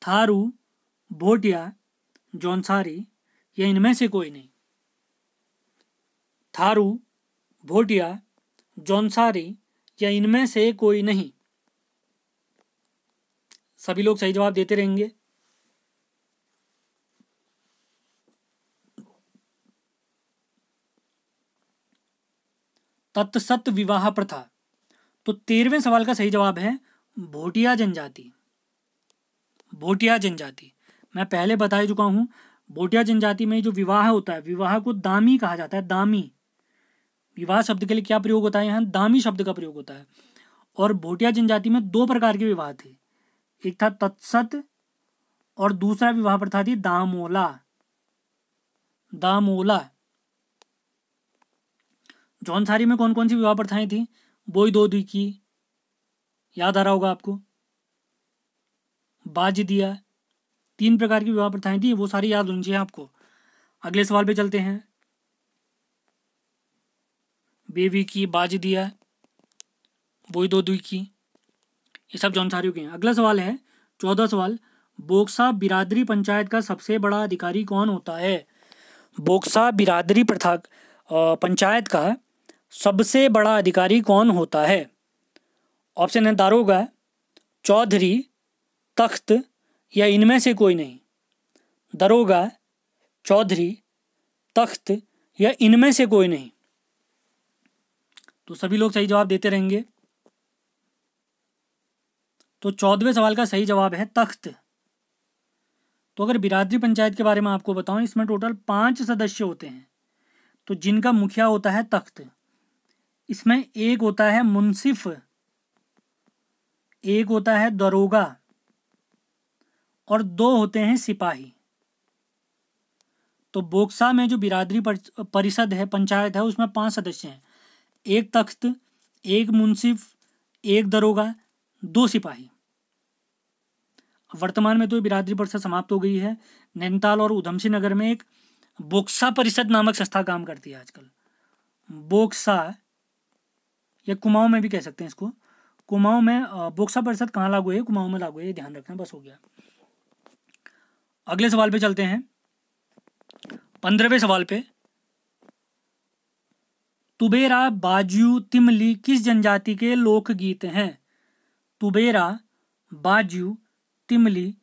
थारू, भोटिया, जौनसारी या इनमें से कोई नहीं। थारू, भोटिया, जौनसारी या इनमें से कोई नहीं। सभी लोग सही जवाब देते रहेंगे। तत्सत विवाह प्रथा। तो 13वें सवाल का सही जवाब है भोटिया जनजाति। भोटिया जनजाति, मैं पहले बता ही चुका हूं, भोटिया जनजाति में जो विवाह होता है, विवाह को दामी कहा जाता है। दामी, विवाह शब्द के लिए क्या प्रयोग होता है यहाँ? दामी शब्द का प्रयोग होता है। और भोटिया जनजाति में 2 प्रकार के विवाह थे, एक था तत्सत और दूसरा विवाह प्रथा थी दामोला। दामोला। जौनसारी में कौन कौन सी विवाह प्रथाएं थी? बोई दो दी की, याद आ रहा होगा आपको। बाज दिया, 3 प्रकार की विवाह प्रथाएं थी, वो सारी याद होनी चाहिए आपको। अगले सवाल पे चलते हैं। बेवी की, बाज दिया, बोई दो दी की, ये सब जौनसारियों के हैं। अगला सवाल है 14 सवाल, बोक्सा बिरादरी पंचायत का सबसे बड़ा अधिकारी कौन होता है? बोक्सा बिरादरी प्रथा पंचायत का सबसे बड़ा अधिकारी कौन होता है? ऑप्शन है दारोगा, चौधरी, तख्त या इनमें से कोई नहीं। दरोगा, चौधरी, तख्त या इनमें से कोई नहीं। तो सभी लोग सही जवाब देते रहेंगे। तो 14वें सवाल का सही जवाब है तख्त। तो अगर बिरादरी पंचायत के बारे में आपको बताऊं, इसमें टोटल 5 सदस्य होते हैं, तो जिनका मुखिया होता है तख्त। इसमें एक होता है मुंसिफ, एक होता है दरोगा और 2 होते हैं सिपाही। तो बोक्सा में जो बिरादरी परिषद है, पंचायत है, उसमें 5 सदस्य हैं, एक तख्त, एक मुंसिफ, एक दरोगा, 2 सिपाही। वर्तमान में तो बिरादरी परिषद समाप्त हो गई है। नैनीताल और उधमसिंह नगर में एक बोक्सा परिषद नामक संस्था काम करती है आजकल। बोक्सा या कुमाऊं में भी कह सकते हैं इसको। कुमाऊं में बोक्सा परिषद कहाँ लागू है? कुमाऊं में लागू है, ध्यान रखना, बस हो गया। अगले सवाल पे चलते हैं, 15वें सवाल पे। तुबेरा, बाजू, तिमली किस जनजाति के लोकगीत हैं? तुबेरा, बाजू, तिमली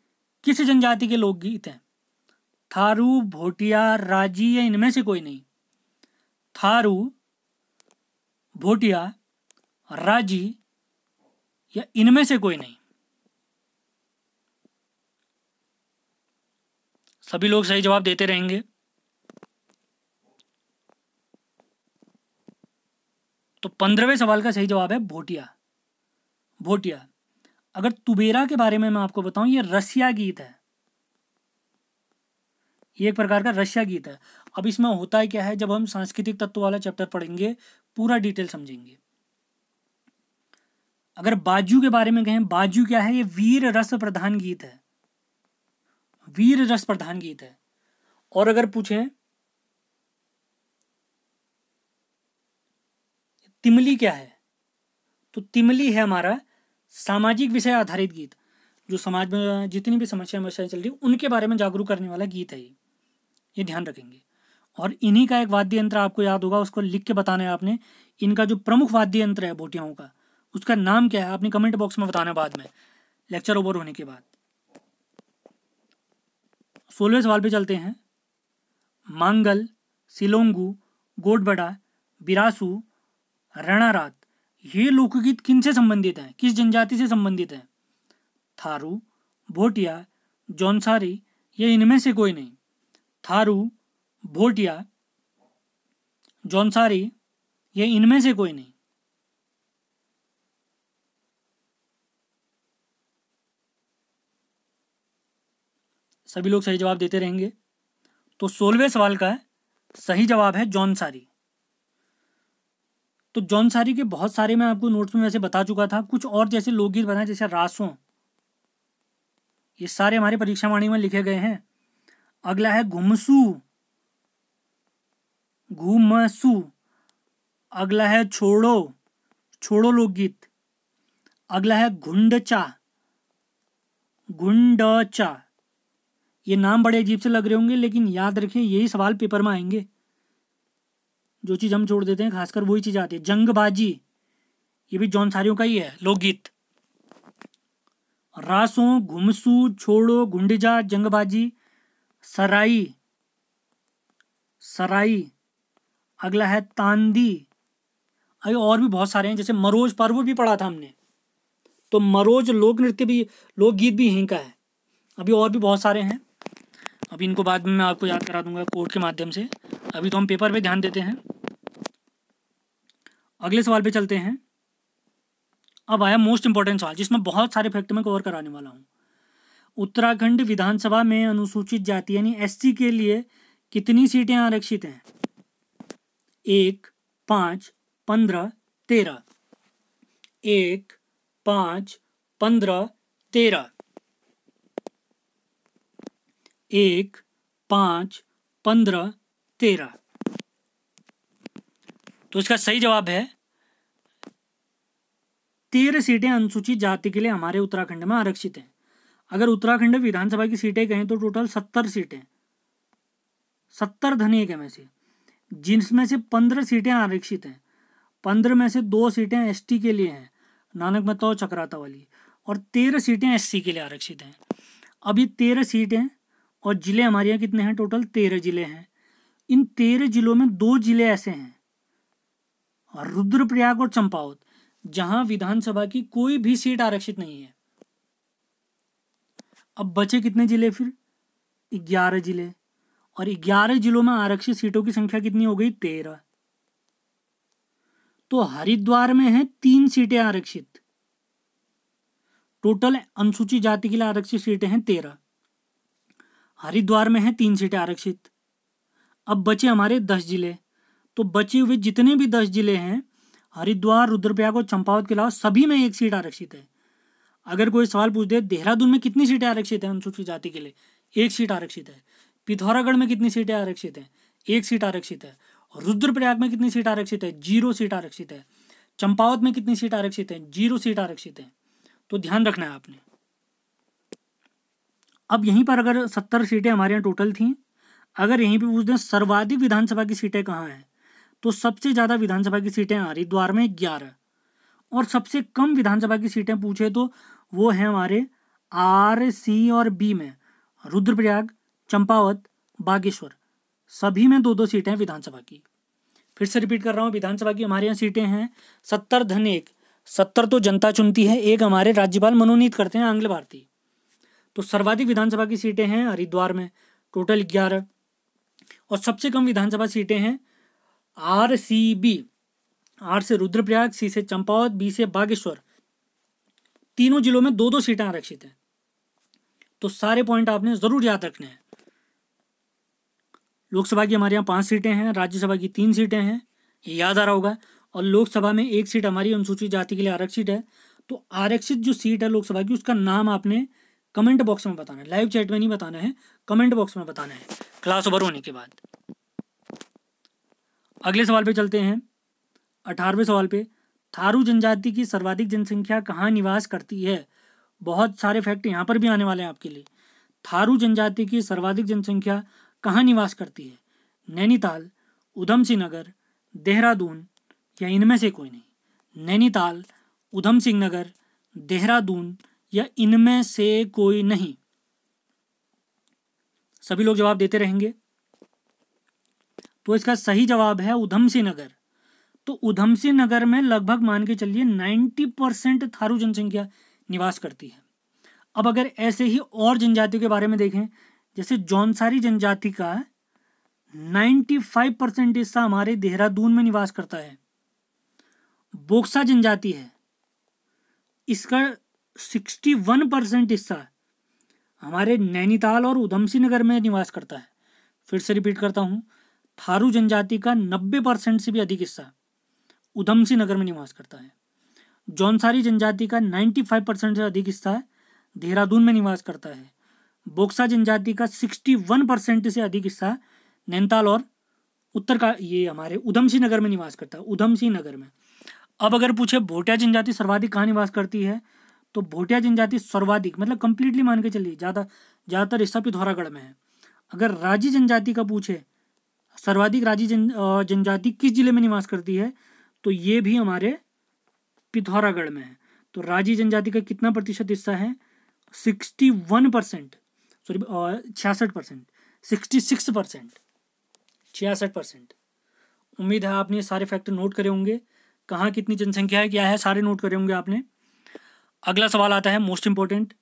किस जनजाति के लोकगीत हैं? थारू, भोटिया, राजी या इनमें से कोई नहीं। थारू, भोटिया, राजी या इनमें से कोई नहीं। सभी लोग सही जवाब देते रहेंगे। तो 15वें सवाल का सही जवाब है भोटिया। भोटिया। अगर तुबेरा के बारे में मैं आपको बताऊं, ये रसिया गीत है, ये एक प्रकार का रसिया गीत है। अब इसमें होता है क्या है, जब हम सांस्कृतिक तत्व वाला चैप्टर पढ़ेंगे पूरा डिटेल समझेंगे। अगर बाजू के बारे में कहें, बाजू क्या है? ये वीर रस प्रधान गीत है, वीर रस प्रधान गीत है। और अगर पूछें तिमली क्या है, तो तिमली है हमारा सामाजिक विषय आधारित गीत, जो समाज में जितनी भी समस्याएं चल रही उनके बारे में जागरूक करने वाला गीत है ये ध्यान रखेंगे। और इन्हीं का एक वाद्य यंत्र आपको याद होगा, उसको लिख के बताना है आपने। इनका जो प्रमुख वाद्य यंत्र है भोटियाओं का, उसका नाम क्या है आपने कमेंट बॉक्स में बताना बाद में, लेक्चर ओवर होने के बाद। 16वें सवाल पे चलते हैं। मांगल, सिलोंगू, गोडबड़ा, बिरासू, रणारात ये लोकगीत किन से संबंधित हैं? किस जनजाति से संबंधित हैं? थारू, भोटिया, जौनसारी या इनमें से कोई नहीं। थारू, भोटिया, जौनसारी या इनमें से कोई नहीं। सभी लोग सही जवाब देते रहेंगे। तो 16वें सवाल का सही जवाब है जौनसारी। तो जौनसारी के बहुत सारे मैं आपको नोट्स में वैसे बता चुका था। कुछ और जैसे लोकगीत बनाए, जैसे रासों, ये सारे हमारे परीक्षा वाणी में लिखे गए हैं। अगला है घुमसू, घुमसू। अगला है छोड़ो, छोड़ो लोकगीत। अगला है घुंडचा, घुंडचा। ये नाम बड़े अजीब से लग रहे होंगे, लेकिन याद रखिए यही सवाल पेपर में आएंगे। जो चीज़ हम छोड़ देते हैं खासकर वही चीज़ आती है। जंगबाजी, ये भी जौनसारियों का ही है लोकगीत। रासों, घुमसू, छोड़ो, गुंडीजा, जंगबाजी, सराई, सराई। अगला है तांदी। अभी और भी बहुत सारे हैं, जैसे मरोज पर्व भी पढ़ा था हमने, तो मरोज लोक नृत्य भी, लोकगीत भी यहीं का है। अभी और भी बहुत सारे हैं, अभी इनको बाद में मैं आपको याद करा दूंगा कोड के माध्यम से। अभी तो हम पेपर पे ध्यान देते हैं। अगले सवाल पे चलते हैं। अब आया मोस्ट इंपॉर्टेंट सवाल, जिसमें बहुत सारे फैक्ट मैं कवर कराने वाला हूँ। उत्तराखंड विधानसभा में अनुसूचित जाति यानी एससी के लिए कितनी सीटें आरक्षित हैं? 1, 5, 15, 13। 1, 5, 15, 13। 1, 5, 15, 13। तो इसका सही जवाब है 13 सीटें अनुसूचित जाति के लिए हमारे उत्तराखंड में आरक्षित हैं। अगर उत्तराखंड विधानसभा की सीटें कहें तो टोटल 70 सीटें, 70 धन 1 में से, जिनमें से 15 सीटें आरक्षित हैं। 15 में से 2 सीटें एसटी के लिए हैं, नानक महतो और चक्राता वाली, और 13 सीटें एससी के लिए आरक्षित हैं। अब ये 13 सीटें और जिले हमारे यहाँ कितने हैं? टोटल 13 जिले हैं। इन 13 जिलों में 2 जिले ऐसे हैं, रुद्रप्रयाग और चंपावत, जहां विधानसभा की कोई भी सीट आरक्षित नहीं है। अब बचे कितने जिले फिर? 11 जिले, और 11 जिलों में आरक्षित सीटों की संख्या कितनी हो गई? 13। तो हरिद्वार में है 3 सीटें आरक्षित, टोटल अनुसूचित जाति के लिए आरक्षित सीटें हैं 13। हरिद्वार में है 3 सीटें आरक्षित। अब बचे हमारे 10 जिले, तो बचे हुए जितने भी 10 जिले हैं, हरिद्वार, रुद्रप्रयाग और चंपावत के अलावा सभी में 1 सीट आरक्षित है। अगर कोई सवाल पूछ दे देहरादून में कितनी सीटें आरक्षित हैं अनुसूचित जाति के लिए? 1 सीट आरक्षित है। पिथौरागढ़ में कितनी सीटें आरक्षित हैं? 1 सीट आरक्षित है। रुद्रप्रयाग में कितनी सीट आरक्षित है? 0 सीट आरक्षित है। चंपावत में कितनी सीट आरक्षित है? 0 सीट आरक्षित है। तो ध्यान रखना है आपने। अब यहीं पर अगर 70 सीटें हमारे यहाँ टोटल थी, अगर यहीं पे पूछ दें सर्वाधिक विधानसभा की सीटें कहाँ हैं, तो सबसे ज़्यादा विधानसभा की सीटें हरिद्वार में 11, और सबसे कम विधानसभा की सीटें पूछे तो वो हैं हमारे आर, सी और बी में, रुद्रप्रयाग, चंपावत, बागेश्वर, सभी में 2-2 सीटें हैं विधानसभा की। फिर से रिपीट कर रहा हूँ, विधानसभा की हमारे यहाँ सीटें हैं 70 धन 1। 70 तो जनता चुनती है, 1 हमारे राज्यपाल मनोनीत करते हैं आंग्ल भारतीय। तो सर्वाधिक विधानसभा की सीटें हैं हरिद्वार में, टोटल 11, और सबसे कम विधानसभा सीटें हैं आर, सी, बी। आर से रुद्रप्रयाग, सी से चंपावत, बी से बागेश्वर, तीनों जिलों में 2-2 सीटें आरक्षित हैं। तो सारे पॉइंट आपने जरूर याद रखने हैं। लोकसभा की हमारे यहाँ 5 सीटें हैं, राज्यसभा की 3 सीटें हैं, ये याद आ रहा होगा, और लोकसभा में 1 सीट हमारी अनुसूचित जाति के लिए आरक्षित है। तो आरक्षित जो सीट है लोकसभा की, उसका नाम आपने कमेंट बॉक्स में बताना है, लाइव चैट में नहीं बताना है, कमेंट बॉक्स में बताना है क्लास ओवर होने के बाद। अगले सवाल पे चलते हैं, 18वें सवाल पे। थारू जनजाति की सर्वाधिक जनसंख्या कहाँ निवास करती है? बहुत सारे फैक्ट यहाँ पर भी आने वाले हैं आपके लिए। थारू जनजाति की सर्वाधिक जनसंख्या कहाँ निवास करती है? नैनीताल, उधम सिंह नगर, देहरादून, या इनमें से कोई नहीं। नैनीताल, उधम सिंह नगर, देहरादून, या इनमें से कोई नहीं। सभी लोग जवाब देते रहेंगे। तो इसका सही जवाब है उधम सिंह नगर। तो उधम सिंह नगर में लगभग मान के चलिए 90% थारू जनसंख्या निवास करती है। अब अगर ऐसे ही और जनजातियों के बारे में देखें, जैसे जौनसारी जनजाति का 95% हिस्सा हमारे देहरादून में निवास करता है। बोक्सा जनजाति है, इसका 61% हिस्सा हमारे नैनीताल और उधम सिंह नगर में निवास करता है। फिर से रिपीट करता हूं, थारू जनजाति का 90% से भी अधिक हिस्सा उधम सिंह नगर में निवास करता है। जौनसारी जनजाति का 95% से अधिक हिस्सा देहरादून में निवास करता है। बोक्सा जनजाति का 61% से अधिक हिस्सा नैनीताल और उत्तर का ये हमारे उधम सिंह नगर में निवास करता है, उधम सिंह नगर में। अब अगर पूछे भोटिया जनजाति सर्वाधिक कहाँ निवास करती है, तो भोटिया जनजाति सर्वाधिक मतलब कंप्लीटली मान के चलिए ज़्यादातर हिस्सा पिथौरागढ़ में है। अगर राजी जनजाति का पूछे, सर्वाधिक राजी जनजाति किस जिले में निवास करती है? तो ये भी हमारे पिथौरागढ़ में है। तो राजी जनजाति का कितना प्रतिशत हिस्सा है? 61%, सॉरी 66%, 66%, 66%। उम्मीद है आपने ये सारे फैक्टर नोट करे होंगे। कहाँ कितनी जनसंख्या है, क्या है, सारे नोट करे होंगे आपने। अगला सवाल आता है मोस्ट इंपॉर्टेंट,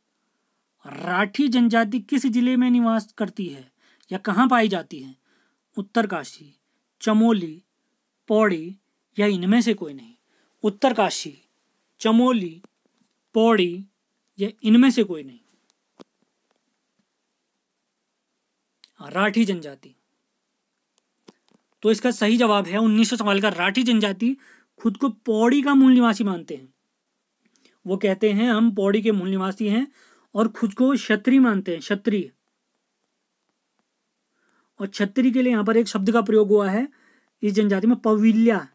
राठी जनजाति किस जिले में निवास करती है या कहाँ पाई जाती है? उत्तरकाशी, चमोली, पौड़ी या इनमें से कोई नहीं? उत्तरकाशी, चमोली, पौड़ी या इनमें से कोई नहीं? राठी जनजाति। तो इसका सही जवाब है 1900 सवाल का, राठी जनजाति खुद को पौड़ी का मूल निवासी मानते हैं। वो कहते हैं हम पौड़ी के मूल निवासी हैं और खुद को क्षत्रिय मानते हैं, क्षत्रिय। और क्षत्रिय के लिए यहां पर एक शब्द का प्रयोग हुआ है इस जनजाति में, पविल्या।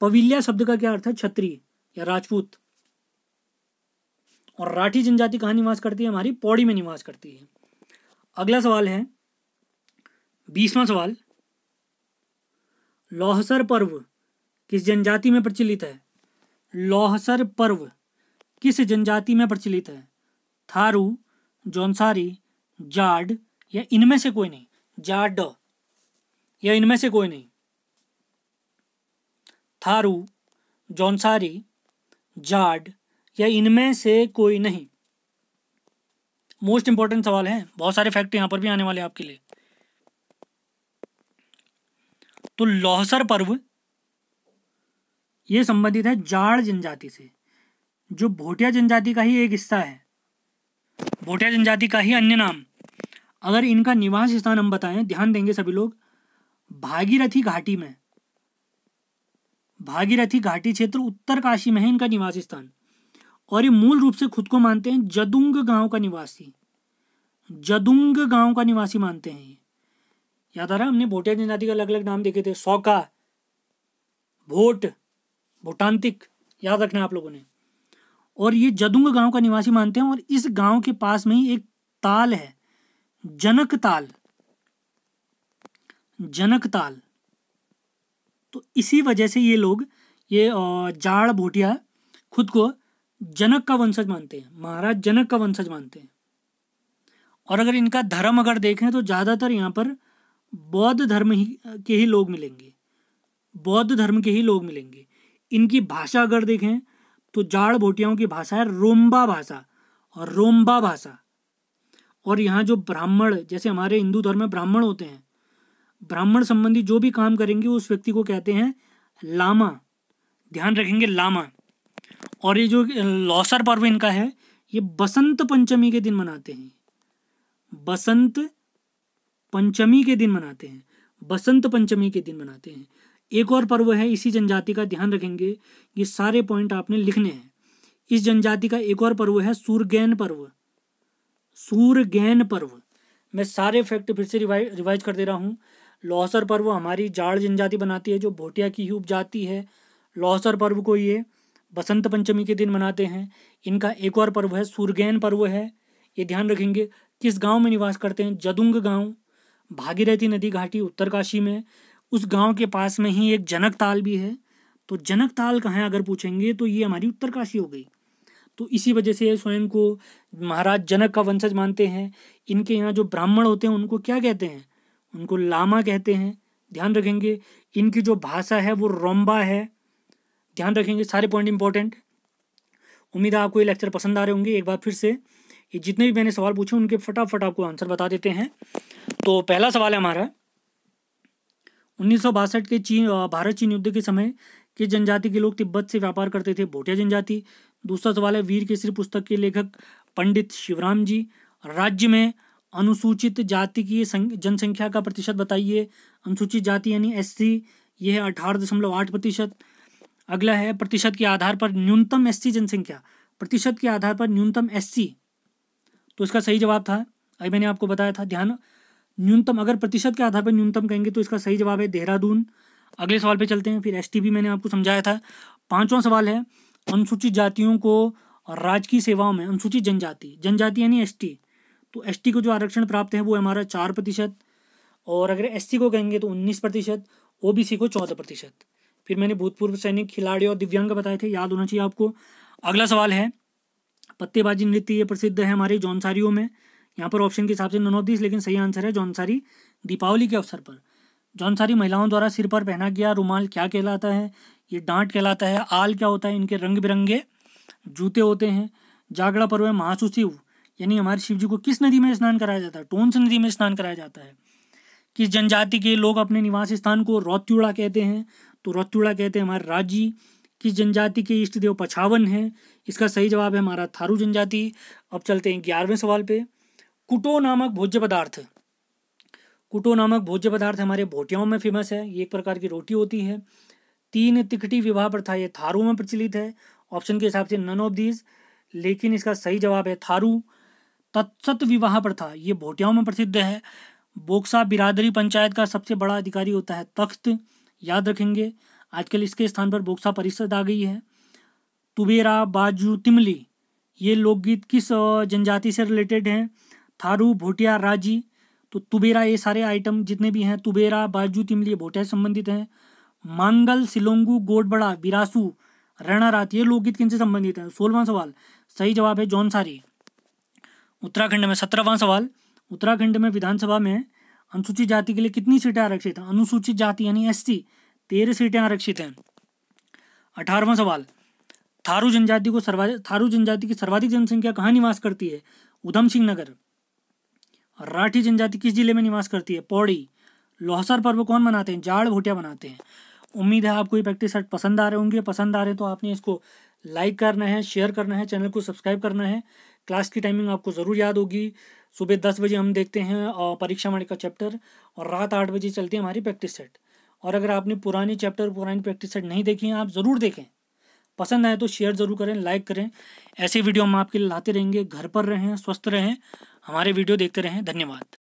पविल्या शब्द का क्या अर्थ है? क्षत्रिय या राजपूत। और राठी जनजाति कहाँ निवास करती है? हमारी पौड़ी में निवास करती है। अगला सवाल है 20वां सवाल, लोहसर पर्व किस जनजाति में प्रचलित है? लोहसर पर्व किस जनजाति में प्रचलित है? थारू, जौनसारी, जाट या इनमें से कोई नहीं? जाट या इनमें से कोई नहीं? थारू, जौनसारी, जाट या इनमें से कोई नहीं? मोस्ट इंपॉर्टेंट सवाल है, बहुत सारे फैक्ट यहां पर भी आने वाले आपके लिए। तो लोहसर पर्व ये संबंधित है जाट जनजाति से, जो भोटिया जनजाति का ही एक हिस्सा है, भोटिया जनजाति का ही अन्य नाम। अगर इनका निवास स्थान हम बताएं, ध्यान देंगे सभी लोग, भागीरथी घाटी में, भागीरथी घाटी क्षेत्र उत्तरकाशी में है इनका निवास स्थान। और ये मूल रूप से खुद को मानते हैं जदुंग गांव का निवासी, जदुंग गांव का निवासी मानते हैं। याद आ रहा है, हमने भोटिया जनजाति का अलग अलग नाम देखे थे, सौका, भोट, भोटांतिक, याद रखना आप लोगों ने। और ये जदुंग गांव का निवासी मानते हैं। और इस गांव के पास में ही एक ताल है, जनक ताल, जनक ताल। तो इसी वजह से ये लोग, ये जाड़ भोटिया खुद को जनक का वंशज मानते हैं, महाराज जनक का वंशज मानते हैं। और अगर इनका धर्म अगर देखें तो ज़्यादातर यहाँ पर बौद्ध धर्म के ही लोग मिलेंगे, बौद्ध धर्म के ही लोग मिलेंगे। इनकी भाषा अगर देखें तो जाड़ भोटियाओं की भाषा है रोम्बा भाषा, और रोम्बा भाषा। और यहाँ जो ब्राह्मण, जैसे हमारे हिंदू धर्म में ब्राह्मण होते हैं, ब्राह्मण संबंधी जो भी काम करेंगे उस व्यक्ति को कहते हैं लामा, ध्यान रखेंगे, लामा। और ये जो लोहसर पर्व इनका है, ये बसंत पंचमी के दिन मनाते हैं, बसंत पंचमी के दिन मनाते हैं, बसंत पंचमी के दिन मनाते हैं। एक और पर्व है इसी जनजाति का, ध्यान रखेंगे, ये सारे पॉइंट आपने लिखने हैं। इस जनजाति का एक और पर्व है सूरगैन पर्व, सूरगैन पर्व। मैं सारे फैक्ट फिर से रिवाइज कर दे रहा हूँ। लोहसर पर्व हमारी जाड़ जनजाति बनाती है, जो भोटिया की ही उपजाति है। लोहसर पर्व को ये बसंत पंचमी के दिन मनाते हैं। इनका एक और पर्व है सूरगैन पर्व है, ये ध्यान रखेंगे। किस गांव में निवास करते हैं? जदुंग गांव, भागीरथी नदी घाटी उत्तरकाशी में। उस गांव के पास में ही एक जनक ताल भी है। तो जनक ताल कहाँ है अगर पूछेंगे तो ये हमारी उत्तरकाशी हो गई। तो इसी वजह से स्वयं को महाराज जनक का वंशज मानते हैं। इनके यहाँ जो ब्राह्मण होते हैं उनको क्या कहते हैं? उनको लामा कहते हैं, ध्यान रखेंगे। इनकी जो भाषा है वो रोम्बा है, ध्यान रखेंगे। सारे पॉइंट इंपॉर्टेंट। उम्मीद है आपको ये लेक्चर पसंद आ रहे होंगे। एक बार फिर से ये जितने भी मैंने सवाल पूछे उनके फटाफट आपको आंसर बता देते हैं। तो पहला सवाल है हमारा, 1962 के भारत चीन युद्ध के समय किस जनजाति के लोग तिब्बत से व्यापार करते थे? भोटिया जनजाति। दूसरा सवाल है, वीर केसरी पुस्तक के लेखक पंडित शिवराम जी। राज्य में अनुसूचित जाति की जनसंख्या का प्रतिशत बताइए। अनुसूचित जाति यानी SC, यह है 18.8%। अगला है, प्रतिशत के आधार पर न्यूनतम SC जनसंख्या, प्रतिशत के आधार पर न्यूनतम SC। तो इसका सही जवाब था, अभी मैंने आपको बताया था, ध्यान, न्यूनतम। अगर प्रतिशत के आधार पर न्यूनतम कहेंगे तो इसका सही जवाब है देहरादून। अगले सवाल पे चलते हैं। फिर ST भी मैंने आपको समझाया था। 5वां सवाल है, अनुसूचित जातियों को राजकीय सेवाओं में, अनुसूचित जनजाति, जनजाति यानी ST, तो ST को जो आरक्षण प्राप्त है वो हमारा 4%। और अगर SC को कहेंगे तो 19%, OBC को 14%। फिर मैंने भूतपूर्व सैनिक, खिलाड़ी और दिव्यांग बताए थे, याद होना चाहिए आपको। अगला सवाल है पत्तेबाजी नृत्य, ये प्रसिद्ध है हमारे जौनसारियों में। यहाँ पर ऑप्शन के हिसाब से नन ऑफ दिस, लेकिन सही आंसर है जौनसारी। दीपावली के अवसर पर जौनसारी महिलाओं द्वारा सिर पर पहना गया रुमाल क्या कहलाता है? ये डांट कहलाता है। आल क्या होता है? इनके रंग बिरंगे जूते होते हैं। जागड़ा पर्व में महासुशिव यानी हमारे शिव जी को किस नदी में स्नान कराया जाता है? टोंस नदी में स्नान कराया जाता है। किस जनजाति के लोग अपने निवास स्थान को रौत्युड़ा कहते हैं? तो रौत्युड़ा कहते हैं हमारे राजी। किस जनजाति के इष्ट देव पछावन है? इसका सही जवाब है हमारा थारू जनजाति। अब चलते हैं 11वें सवाल पे। कुटो नामक भोज्य पदार्थ, कुटो नामक भोज्य पदार्थ हमारे भोटियाओं में फेमस है। ये एक प्रकार की रोटी होती है। 3 तिकटी विवाह प्रथा, ये थारू में प्रचलित है। ऑप्शन के हिसाब से नन ऑफ दीज, लेकिन इसका सही जवाब है थारू। तत्सत विवाह प्रथा, ये भोटियाओं में प्रसिद्ध है। बोक्सा बिरादरी पंचायत का सबसे बड़ा अधिकारी होता है तख्त, याद रखेंगे। आजकल इसके स्थान पर बोक्सा परिषद आ गई है। तुबेरा बाजू तिमली, ये लोकगीत किस जनजाति से रिलेटेड हैं? थारू, भोटिया, राजी। तो तुबेरा, ये सारे आइटम जितने भी हैं तुबेरा, बाजू, तिमली, भोटिया से संबंधित हैं। मांगल, सिलोंगू, गोडबड़ा, बिरासू, रणरात, ये लोकगीत किनसे संबंधित है? 16वां सवाल, सही जवाब है जौनसारी। उत्तराखंड में 17वां सवाल, उत्तराखंड में विधानसभा में अनुसूचित जाति के लिए कितनी सीटें आरक्षित हैं? अनुसूचित जाति यानी SC 13 सीटें आरक्षित हैं। 18वां सवाल, थारू जनजाति की सर्वाधिक जनसंख्या कहाँ निवास करती है? उधम सिंह नगर। राठी जनजाति किस जिले में निवास करती है? पौड़ी। लोहसर पर्व कौन मनाते हैं? जाड़ भोटिया बनाते हैं। उम्मीद है आपको ये प्रैक्टिस सेट पसंद आ रहे होंगे। पसंद आ रहे तो आपने इसको लाइक करना है, शेयर करना है, चैनल को सब्सक्राइब करना है। क्लास की टाइमिंग आपको ज़रूर याद होगी। सुबह 10 बजे हम देखते हैं परीक्षा वाणी का चैप्टर, और रात 8 बजे चलती है हमारी प्रैक्टिस सेट। और अगर आपने पुरानी चैप्टर, पुरानी प्रैक्टिस सेट नहीं देखी हैं, आप ज़रूर देखें। पसंद आए तो शेयर ज़रूर करें, लाइक करें। ऐसे वीडियो हम आपके लिए लाते रहेंगे। घर पर रहें, स्वस्थ रहें, हमारे वीडियो देखते रहें। धन्यवाद।